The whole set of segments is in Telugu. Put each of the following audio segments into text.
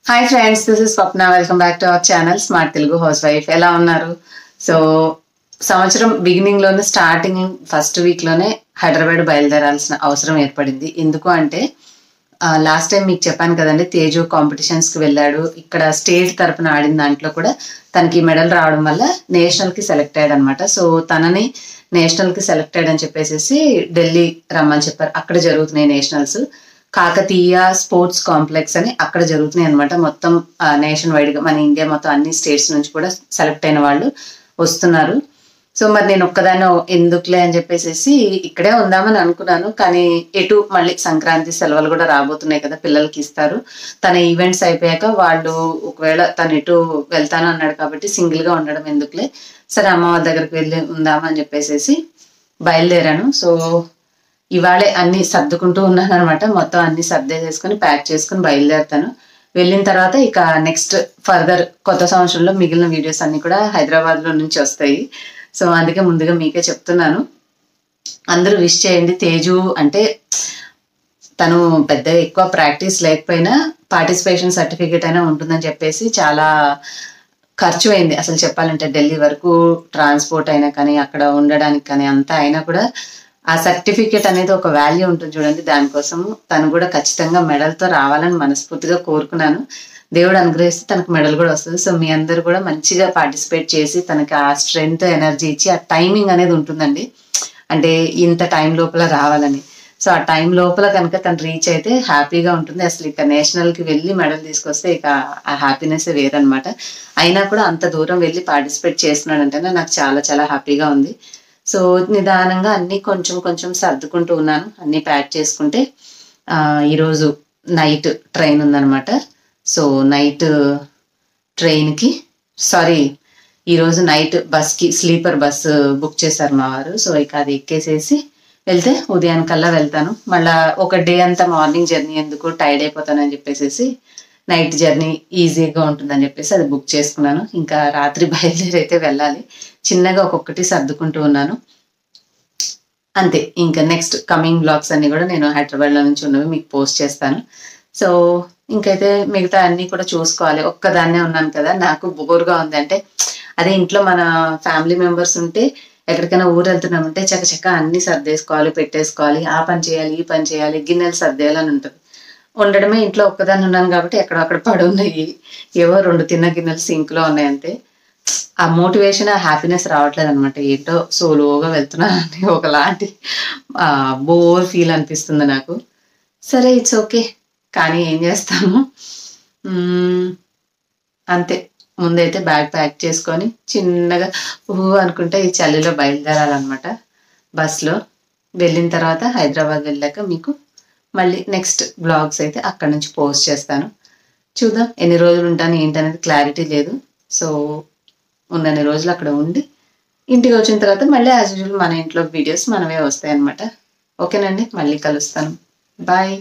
Hi friends, this is Swapna. Welcome back to our channel smart Telugu house wife. ఎలా ఉన్నారు? సో సంవత్సరం బిగినింగ్ లోనే స్టార్టింగ్ ఫస్ట్ వీక్ లోనే హైదరాబాద్ బయలుదేరాల్సిన అవసరం ఏర్పడింది. ఎందుకు అంటే లాస్ట్ టైం మీకు చెప్పాను కదండి, తేజు కాంపిటీషన్స్ కి వెళ్ళాడు. ఇక్కడ స్టేట్ తరపున ఆడిన దాంట్లో కూడా తనకి మెడల్ రావడం వల్ల నేషనల్ కి సెలెక్ట్ అయ్యాడు అనమాట. సో తనని నేషనల్ కి సెలెక్ట్ అయ్యాడని చెప్పేసి ఢిల్లీ రమ్మని చెప్పారు. అక్కడ జరుగుతున్నాయి నేషనల్స్. కాకతీయ స్పోర్ట్స్ కాంప్లెక్స్ అని అక్కడ జరుగుతున్నాయి అనమాట. మొత్తం నేషన్ వైడ్ గా మన ఇండియా మొత్తం అన్ని స్టేట్స్ నుంచి కూడా సెలెక్ట్ అయిన వాళ్ళు వస్తున్నారు. సో మరి నేను ఒక్కదాన్ని ఎందుకులే అని చెప్పేసి ఇక్కడే ఉందామని అనుకున్నాను. కానీ ఎటు మళ్ళీ సంక్రాంతి సెలవులు కూడా రాబోతున్నాయి కదా, పిల్లలకి ఇస్తారు. తన ఈవెంట్స్ అయిపోయాక వాళ్ళు ఒకవేళ తను ఎటు వెళ్తాను అన్నాడు కాబట్టి సింగిల్ గా ఉండడం ఎందుకులే, సరే అమ్మ వాళ్ళ దగ్గరికి వెళ్ళి ఉందామని చెప్పేసి బయలుదేరాను. సో ఇవాళే అన్ని సర్దుకుంటూ ఉన్నాను అనమాట. మొత్తం అన్ని సర్దేసేసుకుని ప్యాక్ చేసుకుని బయలుదేరుతాను. వెళ్ళిన తర్వాత ఇక నెక్స్ట్ ఫర్దర్ కొత్త సంవత్సరంలో మిగిలిన వీడియోస్ అన్ని కూడా హైదరాబాద్ లో నుంచి వస్తాయి. సో అందుకే ముందుగా మీకే చెప్తున్నాను, అందరూ విష్ చేయండి. తేజు అంటే తను పెద్ద ఎక్కువ ప్రాక్టీస్ లేకపోయినా పార్టిసిపేషన్ సర్టిఫికేట్ అయినా ఉంటుందని చెప్పేసి చాలా ఖర్చు అయింది అసలు చెప్పాలంటే. ఢిల్లీ వరకు ట్రాన్స్పోర్ట్ అయినా కానీ అక్కడ ఉండడానికి కానీ అంతా అయినా కూడా ఆ సర్టిఫికేట్ అనేది ఒక వాల్యూ ఉంటుంది చూడండి. దానికోసం తను కూడా ఖచ్చితంగా మెడల్తో రావాలని మనస్ఫూర్తిగా కోరుకున్నాను. దేవుడు అనుగ్రహిస్తే తనకు మెడల్ కూడా వస్తుంది. సో మీ అందరు కూడా మంచిగా పార్టిసిపేట్ చేసి తనకి ఆ స్ట్రెంగ్త్ ఎనర్జీ ఇచ్చి, ఆ టైమింగ్ అనేది ఉంటుందండి, అంటే ఇంత టైం లోపల రావాలని. సో ఆ టైం లోపల కనుక తను రీచ్ అయితే హ్యాపీగా ఉంటుంది. అసలు ఇక నేషనల్ కి వెళ్ళి మెడల్ తీసుకొస్తే ఇక ఆ హ్యాపీనెస్ వేరనమాట. అయినా కూడా అంత దూరం వెళ్ళి పార్టిసిపేట్ చేస్తున్నాడంటేనే నాకు చాలా చాలా హ్యాపీగా ఉంది. సో నిదానంగా అన్ని కొంచెం కొంచెం సర్దుకుంటూ ఉన్నాను. అన్ని ప్యాక్ చేసుకుంటే ఈరోజు నైట్ ట్రైన్ ఉందనమాట. సో నైట్ ట్రైన్కి ఈరోజు నైట్ బస్కి స్లీపర్ బస్సు బుక్ చేశారు మా వారు. సో ఇక అది ఎక్కేసేసి వెళ్తే ఉదయానికల్లా వెళ్తాను. మళ్ళా ఒక డే అంతా మార్నింగ్ జర్నీ ఎందుకు, టైర్డ్ అయిపోతానని చెప్పేసి నైట్ జర్నీ ఈజీగా ఉంటుందని చెప్పేసి అది బుక్ చేసుకున్నాను. ఇంకా రాత్రి బయలుదేరి అయితే వెళ్ళాలి. చిన్నగా ఒక్కొక్కటి సర్దుకుంటూ ఉన్నాను అంతే. ఇంకా నెక్స్ట్ కమింగ్ బ్లాగ్స్ అన్ని కూడా నేను హైదరాబాద్లో నుంచి ఉన్నవి మీకు పోస్ట్ చేస్తాను. సో ఇంకైతే మిగతా అన్ని కూడా చూసుకోవాలి. ఒక్కదాన్నే ఉన్నాను కదా, నాకు బోర్గా ఉంది. అంటే అదే ఇంట్లో మన ఫ్యామిలీ మెంబర్స్ ఉంటే ఎక్కడికైనా ఊరు వెళ్తున్నామంటే చకచక అన్ని సర్దేసుకోవాలి, పెట్టేసుకోవాలి, ఆ పని చేయాలి, ఈ పని చేయాలి, గిన్నెలు సర్దేయాలని ఉంటుంది. ఉండడమే ఇంట్లో ఒక్కదాన్ని ఉన్నాను కాబట్టి ఎక్కడక్కడ పడి ఉన్నాయి, ఏవో 2 తిన్న గిన్నెలు సింక్లో ఉన్నాయి అంతే. ఆ మోటివేషన్, ఆ హ్యాపీనెస్ రావట్లేదు అనమాట. ఏంటో సోలోగా వెళ్తున్నానని ఒకలాంటి బోర్ ఫీల్ అనిపిస్తుంది నాకు. సరే, ఇట్స్ ఓకే, కానీ ఏం చేస్తాము, అంతే. ముందైతే బ్యాగ్ ప్యాక్ చేసుకొని చిన్నగా అనుకుంటే ఈ చలిలో బయలుదేరాలన్నమాట బస్లో. వెళ్ళిన తర్వాత హైదరాబాద్ వెళ్ళాక మీకు మళ్ళీ నెక్స్ట్ బ్లాగ్స్ అయితే అక్కడ నుంచి పోస్ట్ చేస్తాను. చూద్దాం ఎన్ని రోజులు ఉంటాను ఏంటనేది క్లారిటీ లేదు. సో ఉన్నన్ని రోజులు అక్కడ ఉండి ఇంటికి వచ్చిన తర్వాత మళ్ళీ యాజ్ యూజువల్ మన ఇంట్లో వీడియోస్ మనమే వస్తాయి అన్నమాట. ఓకేనండి, మళ్ళీ కలుస్తాను. బాయ్.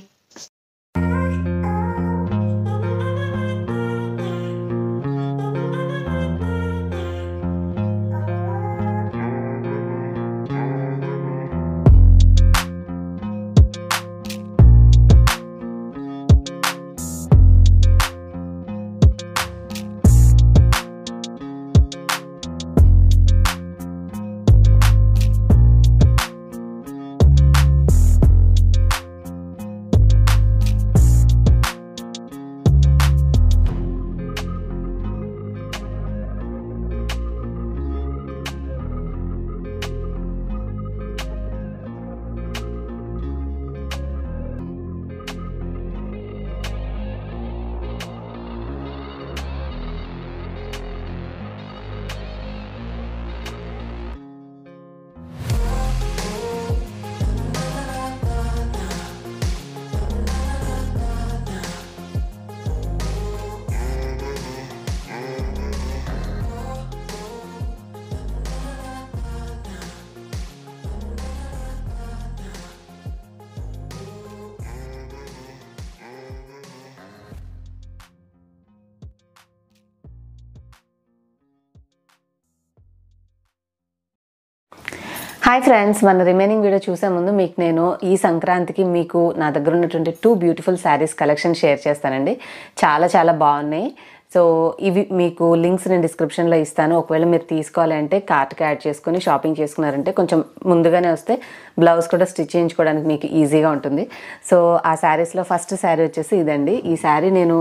హాయ్ ఫ్రెండ్స్, మన రిమైనింగ్ వీడియో చూసే ముందు మీకు నేను ఈ సంక్రాంతికి మీకు నా దగ్గర ఉన్నటువంటి 2 బ్యూటిఫుల్ శారీస్ కలెక్షన్ షేర్ చేస్తానండి. చాలా చాలా బాగున్నాయి. సో ఇవి మీకు లింక్స్ నేను డిస్క్రిప్షన్లో ఇస్తాను. ఒకవేళ మీరు తీసుకోవాలంటే కార్ట్కి యాడ్ చేసుకొని షాపింగ్ చేసుకున్నారంటే కొంచెం ముందుగానే వస్తే బ్లౌజ్ కూడా స్టిచ్ చేయించుకోవడానికి మీకు ఈజీగా ఉంటుంది. సో ఆ శారీస్లో ఫస్ట్ శారీ వచ్చేసి ఇదండి. ఈ శారీ నేను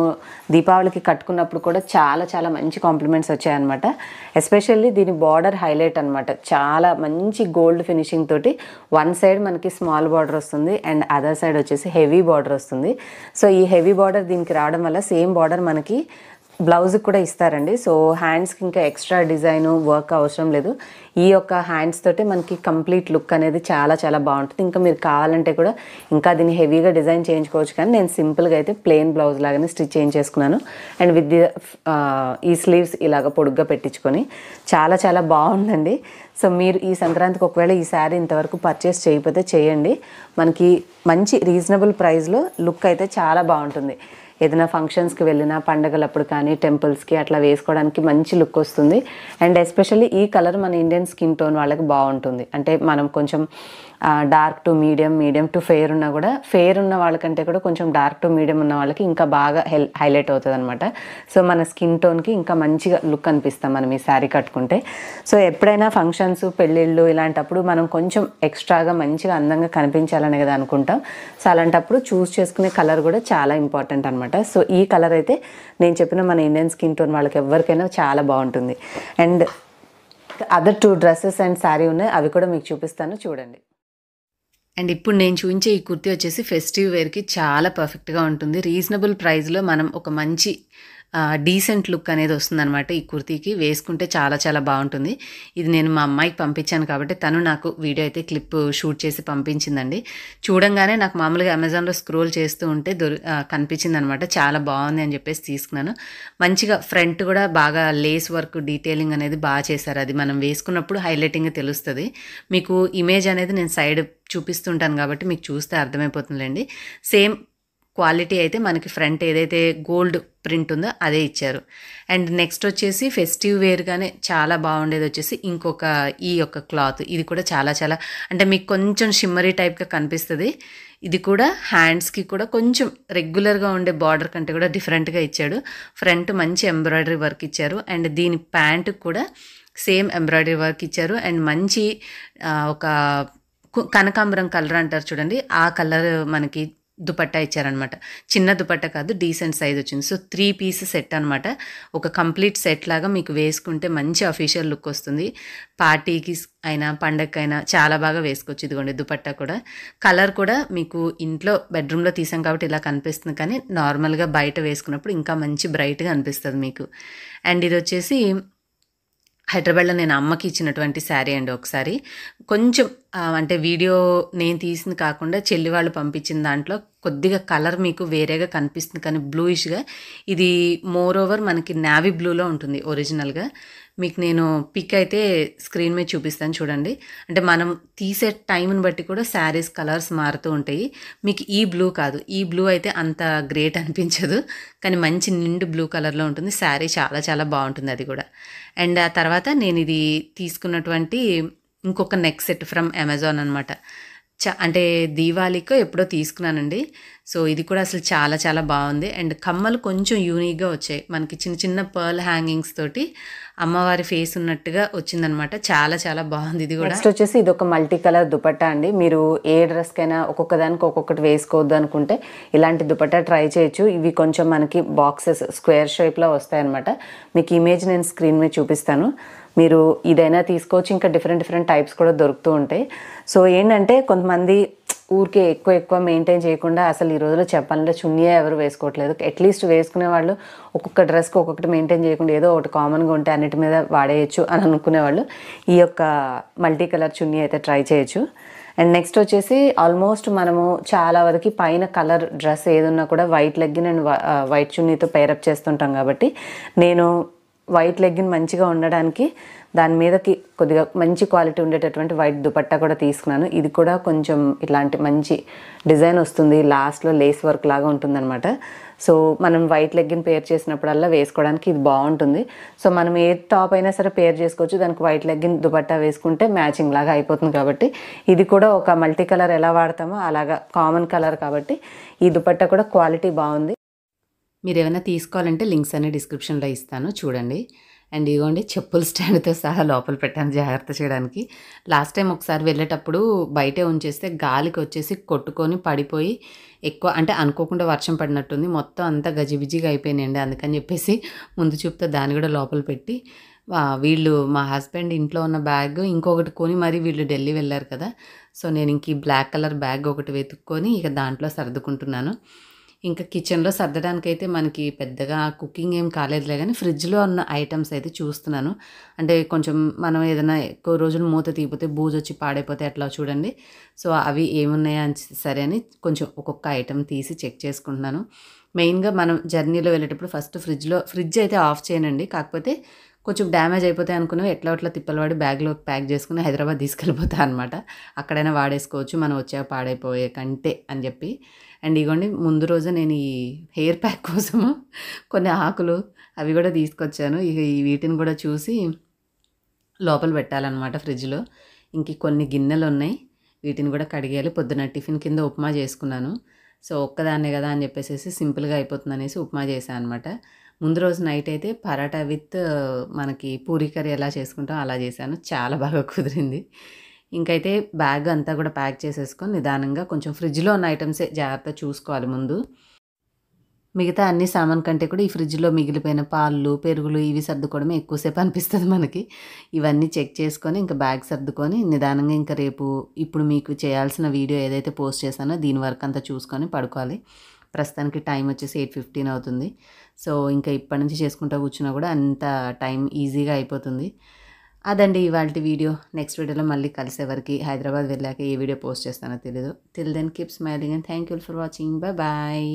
దీపావళికి కట్టుకున్నప్పుడు కూడా చాలా చాలా మంచి కాంప్లిమెంట్స్ వచ్చాయన్నమాట. ఎస్పెషల్లీ దీని బార్డర్ హైలైట్ అనమాట. చాలా మంచి గోల్డ్ ఫినిషింగ్ తోటి వన్ సైడ్ మనకి స్మాల్ బార్డర్ వస్తుంది అండ్ అదర్ సైడ్ వచ్చేసి హెవీ బార్డర్ వస్తుంది. సో ఈ హెవీ బార్డర్ దీనికి రావడం వల్ల సేమ్ బార్డర్ మనకి బ్లౌజ్కి కూడా ఇస్తారండి. సో హ్యాండ్స్కి ఇంకా ఎక్స్ట్రా డిజైన్ వర్క్ అవసరం లేదు. ఈ యొక్క హ్యాండ్స్ తోటి మనకి కంప్లీట్ లుక్ అనేది చాలా చాలా బాగుంటుంది. ఇంకా మీరు కావాలంటే కూడా ఇంకా దీన్ని హెవీగా డిజైన్ చేయించుకోవచ్చు, కానీ నేను సింపుల్గా అయితే ప్లెయిన్ బ్లౌజ్ లాగానే స్టిచ్ చేయించేసుకున్నాను. అండ్ విత్ ఈ స్లీవ్స్ ఇలాగ పొడుగ్గా పెట్టించుకొని చాలా చాలా బాగుందండి. సో మీరు ఈ సంక్రాంతికి ఒకవేళ ఈ శారీ ఇంతవరకు పర్చేస్ చేయకపోతే చేయండి. మనకి మంచి రీజనబుల్ ప్రైస్లో లుక్ అయితే చాలా బాగుంటుంది. ఏదైనా ఫంక్షన్స్కి వెళ్ళినా పండగలప్పుడు కానీ టెంపుల్స్కి అట్లా వేసుకోవడానికి మంచి లుక్ వస్తుంది. అండ్ ఎస్పెషల్లీ ఈ కలర్ మన ఇండియన్ స్కిన్ టోన్ వాళ్ళకి బాగుంటుంది. అంటే మనం కొంచెం dark to medium, medium to fair ఉన్నా కూడా, ఫెయిర్ ఉన్న వాళ్ళకంటే కూడా కొంచెం డార్క్ టు మీడియం ఉన్న వాళ్ళకి ఇంకా బాగా హైలైట్ అవుతుంది అనమాట. సో మన స్కిన్ టోన్కి ఇంకా మంచిగా లుక్ అనిపిస్తాం మనం ఈ శారీ కట్టుకుంటే. సో ఎప్పుడైనా ఫంక్షన్స్, పెళ్ళిళ్ళు ఇలాంటప్పుడు మనం కొంచెం ఎక్స్ట్రాగా మంచిగా అందంగా కనిపించాలని కదా అనుకుంటాం. సో అలాంటప్పుడు చూస్ చేసుకునే కలర్ కూడా చాలా ఇంపార్టెంట్ అనమాట. సో ఈ కలర్ అయితే నేను చెప్పిన మన ఇండియన్ స్కిన్ టోన్ వాళ్ళకి ఎవరికైనా చాలా బాగుంటుంది. And other 2 dresses and sari ఉన్నాయి, అవి కూడా మీకు చూపిస్తాను, చూడండి. అండ్ ఇప్పుడు నేను చూపించే ఈ కుర్తీ వచ్చేసి ఫెస్టివ్ వేర్కి చాలా పర్ఫెక్ట్గా ఉంటుంది. రీజనబుల్ ప్రైస్లో మనం ఒక మంచి డీసెంట్ లుక్ అనేది వస్తుందన్నమాట. ఈ కుర్తీకి వేసుకుంటే చాలా చాలా బాగుంటుంది. ఇది నేను మా అమ్మాయికి పంపించాను కాబట్టి తను నాకు వీడియో అయితే క్లిప్ షూట్ చేసి పంపించిందండి. చూడంగానే నాకు మామూలుగా అమెజాన్లో స్క్రోల్ చేస్తూ ఉంటే కనిపించింది అనమాట. చాలా బాగుంది అని చెప్పేసి తీసుకున్నాను. మంచిగా ఫ్రంట్ కూడా బాగా లేస్ వర్క్ డీటెయిలింగ్ అనేది బాగా చేశారు. అది మనం వేసుకున్నప్పుడు హైలైటింగ్ తెలుస్తుంది. మీకు ఇమేజ్ అనేది నేను సైడ్ చూపిస్తుంటాను కాబట్టి మీకు చూస్తే అర్థమైపోతుందిలేండి. సేమ్ క్వాలిటీ అయితే మనకి ఫ్రంట్ ఏదైతే గోల్డ్ ప్రింట్ ఉందో అదే ఇచ్చారు. అండ్ నెక్స్ట్ వచ్చేసి ఫెస్టివ్ వేర్గానే చాలా బాగుండేది వచ్చేసి ఇంకొక ఈ యొక్క క్లాత్. ఇది కూడా చాలా చాలా అంటే మీకు కొంచెం షిమ్మరీ టైప్గా కనిపిస్తుంది. ఇది కూడా హ్యాండ్స్కి కూడా కొంచెం రెగ్యులర్గా ఉండే బార్డర్ కంటే కూడా డిఫరెంట్గా ఇచ్చాడు. ఫ్రంట్ మంచి ఎంబ్రాయిడరీ వర్క్ ఇచ్చారు. అండ్ దీని ప్యాంటుకి కూడా సేమ్ ఎంబ్రాయిడరీ వర్క్ ఇచ్చారు. అండ్ మంచి ఒక కనకాంబరం కలర్ అంటారు చూడండి, ఆ కలర్ మనకి దుపట్టా ఇచ్చారనమాట. చిన్న దుపట్టా కాదు, డీసెంట్ సైజ్ వచ్చింది. సో 3 పీస్ సెట్ అనమాట. ఒక కంప్లీట్ సెట్ లాగా మీకు వేసుకుంటే మంచి అఫీషియల్ లుక్ వస్తుంది. పార్టీకి అయినా పండగకైనా చాలా బాగా వేసుకోవచ్చు. ఇదిగోండి దుపట్టా కూడా. కలర్ కూడా మీకు ఇంట్లో బెడ్రూమ్లో తీసాం కాబట్టి ఇలా కనిపిస్తుంది, కానీ నార్మల్గా బయట వేసుకున్నప్పుడు ఇంకా మంచి బ్రైట్గా అనిపిస్తుంది మీకు. అండ్ ఇది వచ్చేసి హైదరాబాద్లో నేను అమ్మకి ఇచ్చినటువంటి శారీ అండి. ఒకసారి కొంచెం అంటే వీడియో నేను తీసింది కాకుండా చెల్లి వాళ్ళు పంపించిన దాంట్లో కొద్దిగా కలర్ మీకు వేరేగా కనిపిస్తుంది, కానీ బ్లూయిష్గా. ఇది మోర్ ఓవర్ మనకి నావీ బ్లూలో ఉంటుంది ఒరిజినల్గా. మీకు నేను పిక్ అయితే స్క్రీన్ మీద చూపిస్తాను చూడండి. అంటే మనం తీసే టైంని బట్టి కూడా శారీస్ కలర్స్ మారుతూ ఉంటాయి. మీకు ఈ బ్లూ కాదు, ఈ బ్లూ అయితే అంత గ్రేట్ అనిపించదు, కానీ మంచి నిండు బ్లూ కలర్లో ఉంటుంది. శారీ చాలా చాలా బాగుంటుంది అది కూడా. అండ్ ఆ తర్వాత నేను ఇది తీసుకున్నటువంటి ఇంకొక నెక్ సెట్ ఫ్రమ్ అమెజాన్ అనమాట. అంటే దీవాళికో ఎప్పుడో తీసుకున్నానండి. సో ఇది కూడా అసలు చాలా చాలా బాగుంది. అండ్ కమ్మలు కొంచెం యూనిక్గా వచ్చాయి మనకి, చిన్న చిన్న పర్ల్ హ్యాంగింగ్స్ తోటి అమ్మవారి ఫేస్ ఉన్నట్టుగా వచ్చిందనమాట. చాలా చాలా బాగుంది ఇది కూడా. నెక్స్ట్ వచ్చేసి ఇది ఒక మల్టీ కలర్ దుపట్టా అండి. మీరు ఏ డ్రెస్కైనా ఒక్కొక్క దానికి ఒక్కొక్కటి వేసుకోవద్దు అనుకుంటే ఇలాంటి దుపట్టా ట్రై చేయొచ్చు. ఇవి కొంచెం మనకి బాక్సెస్ స్క్వేర్ షేప్లో వస్తాయన్నమాట. మీకు ఇమేజ్ నేను స్క్రీన్ మీద చూపిస్తాను, మీరు ఇదైనా తీసుకోవచ్చు. ఇంకా డిఫరెంట్ టైప్స్ కూడా దొరుకుతూ ఉంటాయి. సో ఏంటంటే కొంతమంది ఊరికే ఎక్కువ మెయింటైన్ చేయకుండా, అసలు ఈ రోజులో చెప్పాలంటే చున్నీయే ఎవరు వేసుకోవట్లేదు. అట్లీస్ట్ వేసుకునే వాళ్ళు ఒక్కొక్క డ్రెస్కి ఒక్కొక్కటి మెయింటైన్ చేయకుండా ఏదో ఒకటి కామన్గా ఉంటే అన్నిటి మీద వాడేయచ్చు అని అనుకునేవాళ్ళు ఈ యొక్క మల్టీ కలర్ చున్నీ అయితే ట్రై చేయొచ్చు. అండ్ నెక్స్ట్ వచ్చేసి ఆల్మోస్ట్ మనము చాలా వరకు పైన కలర్ డ్రెస్ ఏదున్నా కూడా వైట్ లెగ్గిన్ అండ్ వైట్ చున్నీతో పేరప్ చేస్తుంటాం కాబట్టి నేను వైట్ లెగ్గిన్ మంచిగా ఉండడానికి దాని మీదకి కొద్దిగా మంచి క్వాలిటీ ఉండేటటువంటి వైట్ దుపట్టా కూడా తీసుకున్నాను. ఇది కూడా కొంచెం ఇట్లాంటి మంచి డిజైన్ వస్తుంది, లాస్ట్లో లేస్ వర్క్ లాగా ఉంటుందన్నమాట. సో మనం వైట్ లెగ్గిన్ పేర్ చేసినప్పుడల్లా వేసుకోవడానికి ఇది బాగుంటుంది. సో మనం ఏ టాప్ అయినా సరే పేర్ చేసుకోవచ్చు, దానికి వైట్ లెగ్గిన్ దుపట్టా వేసుకుంటే మ్యాచింగ్ లాగా అయిపోతుంది. కాబట్టి ఇది కూడా ఒక మల్టీ కలర్ ఎలా వాడతామో అలాగా కామన్ కలర్ కాబట్టి ఈ దుపట్టా కూడా క్వాలిటీ బాగుంది. మీరు ఏమైనా తీసుకోవాలంటే లింక్స్ అన్ని డిస్క్రిప్షన్లో ఇస్తాను, చూడండి. అండ్ ఇదిగోండి చెప్పుల స్టాండ్తో సహా లోపల పెట్టాను జాగ్రత్త చేయడానికి. లాస్ట్ టైం ఒకసారి వెళ్ళేటప్పుడు బయటే ఉంచేస్తే గాలికి వచ్చేసి కొట్టుకొని పడిపోయి ఎక్కువ అంటే అనుకోకుండా వర్షం పడినట్టుంది, మొత్తం అంతా గజిబిజిగా అయిపోయినాయండి. అందుకని చెప్పేసి ముందు చూపుతో దాన్ని కూడా లోపల పెట్టి వీళ్ళు మా హస్బెండ్ ఇంట్లో ఉన్న బ్యాగ్ ఇంకొకటి కొని మరి వీళ్ళు ఢిల్లీ వెళ్ళారు కదా, సో నేను ఇంక ఈ బ్లాక్ కలర్ బ్యాగ్ ఒకటి వెతుక్కొని ఇక దాంట్లో సర్దుకుంటున్నాను. ఇంకా కిచెన్లో సర్దడానికైతే మనకి పెద్దగా కుకింగ్ ఏం కాలేదులే, కానీ ఫ్రిడ్జ్లో ఉన్న ఐటమ్స్ అయితే చూస్తున్నాను. అంటే కొంచెం మనం ఏదైనా ఎక్కువ రోజులు మూత తీపితే బూజు వచ్చి పాడైపోతే అట్లా చూడండి. సో అవి ఏమున్నాయా అని సరే అని కొంచెం ఒక్కొక్క ఐటమ్ తీసి చెక్ చేసుకుంటున్నాను. మెయిన్గా మనం జర్నీలో వెళ్ళేటప్పుడు ఫస్ట్ ఫ్రిడ్జ్ అయితే ఆఫ్ చేయనండి, కాకపోతే కొంచెం డ్యామేజ్ అయిపోతాయి అనుకున్నవి ఎట్లా తిప్పలు వాడి బ్యాగ్లో ప్యాక్ చేసుకుని హైదరాబాద్ తీసుకెళ్ళిపోతా అనమాట. అక్కడైనా వాడేసుకోవచ్చు మనం వచ్చాక పాడైపోయే కంటే అని చెప్పి. అండ్ ఇగోండి ముందు రోజు నేను ఈ హెయిర్ ప్యాక్ కోసము కొన్ని ఆకులు అవి కూడా తీసుకొచ్చాను. ఇక ఈ వీటిని కూడా చూసి లోపల పెట్టాలన్నమాట ఫ్రిడ్జ్లో. ఇంక కొన్ని గిన్నెలు ఉన్నాయి, వీటిని కూడా కడిగేయాలి. పొద్దున టిఫిన్ కింద ఉప్మా చేసుకున్నాను. సో ఒక్కదాన్నే కదా అని చెప్పేసి సింపుల్గా అయిపోతుంది అనేసి ఉప్మా చేశాను అనమాట. ముందు రోజు నైట్ అయితే పరాటా విత్ మనకి పూరీ కర్రీ ఎలా చేసుకుంటాం అలా చేశాను, చాలా బాగా కుదిరింది. ఇంకైతే బ్యాగ్ అంతా కూడా ప్యాక్ చేసేసుకొని నిదానంగా కొంచెం ఫ్రిడ్జ్లో ఉన్న ఐటమ్సే జాగ్రత్త చూసుకోవాలి ముందు. మిగతా అన్ని సామాన్ కంటే కూడా ఈ ఫ్రిడ్జ్లో మిగిలిపోయిన పాలు పెరుగులు ఇవి సర్దుకోవడమే ఎక్కువసేపు అనిపిస్తుంది మనకి. ఇవన్నీ చెక్ చేసుకొని ఇంకా బ్యాగ్ సర్దుకొని నిదానంగా ఇంకా రేపు ఇప్పుడు మీకు చేయాల్సిన వీడియో ఏదైతే పోస్ట్ చేశానో దీని వర్క్ అంతా చూసుకొని పడుకోవాలి. ప్రస్తుతానికి టైం వచ్చేసి 8:15 అవుతుంది. సో ఇంకా ఇప్పటి నుంచి చేసుకుంటూ కూర్చున్నా కూడా అంత టైం ఈజీగా అయిపోతుంది. అదండి ఇవాల్టి వీడియో. నెక్స్ట్ వీడియోలో మళ్ళీ కలిసే వరకు హైదరాబాద్ వెళ్ళాక ఏ వీడియో పోస్ట్ చేస్తానో తెలీదు. Till then keep smiling and thank you for watching. Bye.